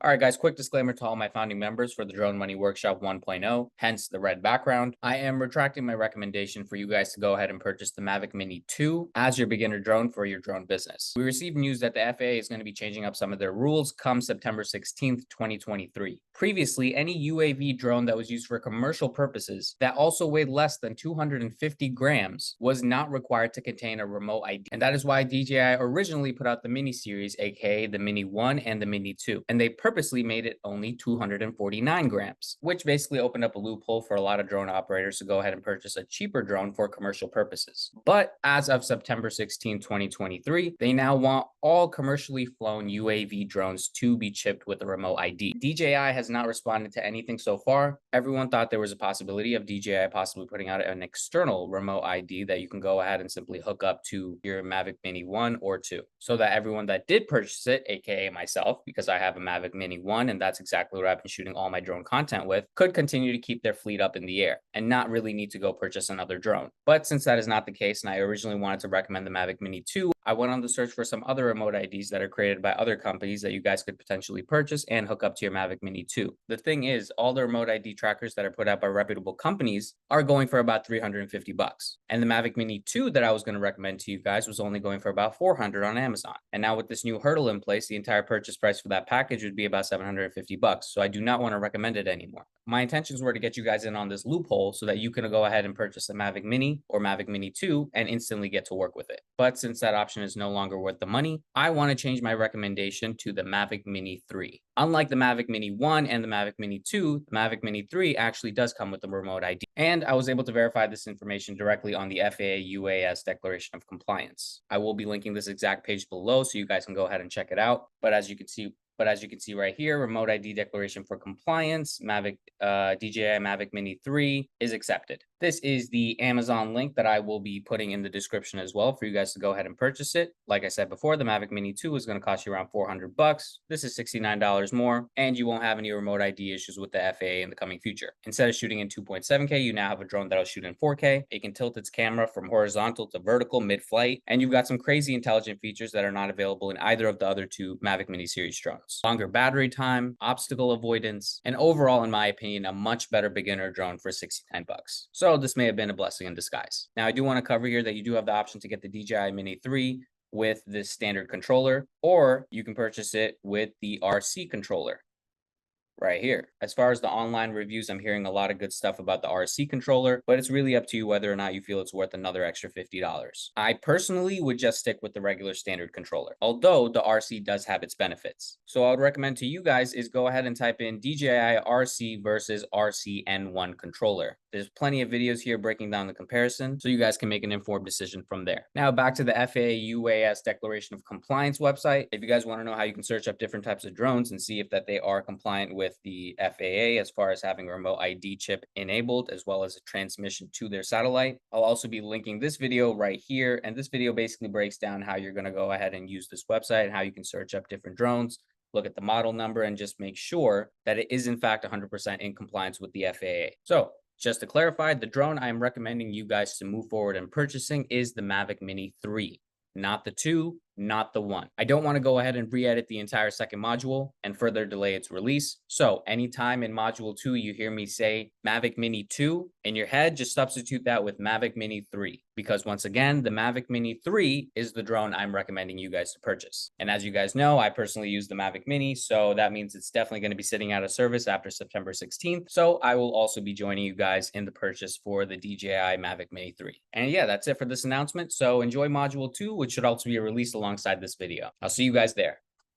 All right, guys, quick disclaimer to all my founding members for the Drone Money Workshop 1.0, hence the red background. I am retracting my recommendation for you guys to go ahead and purchase the Mavic Mini 2 as your beginner drone for your drone business. We received news that the FAA is going to be changing up some of their rules come September 16th, 2023. Previously, any UAV drone that was used for commercial purposes that also weighed less than 250 grams was not required to contain a remote ID. And that is why DJI originally put out the Mini series, aka the Mini 1 and the Mini 2. And they purposely made it only 249 grams, which basically opened up a loophole for a lot of drone operators to go ahead and purchase a cheaper drone for commercial purposes. But as of September 16, 2023, they now want all commercially flown UAV drones to be chipped with a remote ID. DJI has not responded to anything so far. Everyone thought there was a possibility of DJI possibly putting out an external remote ID that you can go ahead and simply hook up to your Mavic Mini 1 or 2, so that everyone that did purchase it, aka myself, because I have a Mavic Mini 1 and that's exactly what I've been shooting all my drone content with, could continue to keep their fleet up in the air and not really need to go purchase another drone. But since that is not the case, and I originally wanted to recommend the Mavic Mini 2, I went on the search for some other remote IDs that are created by other companies that you guys could potentially purchase and hook up to your Mavic Mini 2. The thing is, all the remote ID trackers that are put out by reputable companies are going for about $350. And the Mavic Mini 2 that I was going to recommend to you guys was only going for about $400 on Amazon. And now with this new hurdle in place, the entire purchase price for that package would be about $750. So I do not want to recommend it anymore. My intentions were to get you guys in on this loophole so that you can go ahead and purchase a Mavic Mini or Mavic Mini 2 and instantly get to work with it. But since that option is no longer worth the money, I want to change my recommendation to the Mavic Mini 3. Unlike the Mavic Mini 1 and the Mavic Mini 2, the Mavic Mini 3 actually does come with the remote ID. And I was able to verify this information directly on the FAA UAS Declaration of Compliance. I will be linking this exact page below so you guys can go ahead and check it out. But as you can see right here, remote ID declaration for compliance, DJI Mavic Mini 3 is accepted. This is the Amazon link that I will be putting in the description as well for you guys to go ahead and purchase it. Like I said before, the Mavic Mini 2 is going to cost you around $400. This is $69 more, and you won't have any remote ID issues with the FAA in the coming future. Instead of shooting in 2.7K, you now have a drone that'll shoot in 4K. It can tilt its camera from horizontal to vertical mid-flight, and you've got some crazy intelligent features that are not available in either of the other two Mavic Mini series drones. Longer battery time, obstacle avoidance, and overall, in my opinion, a much better beginner drone for $69. So this may have been a blessing in disguise. Now, I do want to cover here that you do have the option to get the DJI Mini 3 with this standard controller, or you can purchase it with the RC controller right here. As far as the online reviews, I'm hearing a lot of good stuff about the RC controller, but it's really up to you whether or not you feel it's worth another extra $50. I personally would just stick with the regular standard controller, although the RC does have its benefits. So I would recommend to you guys is go ahead and type in DJI RC versus RC N1 controller. There's plenty of videos here breaking down the comparison, so you guys can make an informed decision from there. Now back to the FAA UAS Declaration of Compliance website. If you guys want to know how you can search up different types of drones and see if that they are compliant with the FAA as far as having a remote ID chip enabled, as well as a transmission to their satellite, I'll also be linking this video right here. And this video basically breaks down how you're going to go ahead and use this website and how you can search up different drones, look at the model number, and just make sure that it is in fact 100% in compliance with the FAA. So just to clarify, the drone I'm recommending you guys to move forward in purchasing is the Mavic Mini 3, not the 2, not the 1. I don't want to go ahead and re-edit the entire second module and further delay its release. So anytime in module 2 you hear me say Mavic Mini 2 in your head, just substitute that with Mavic Mini 3. Because once again, the Mavic Mini 3 is the drone I'm recommending you guys to purchase. And as you guys know, I personally use the Mavic Mini, so that means it's definitely going to be sitting out of service after September 16th. So I will also be joining you guys in the purchase for the DJI Mavic Mini 3. And yeah, that's it for this announcement. So enjoy module 2, which should also be released alongside this video. I'll see you guys there.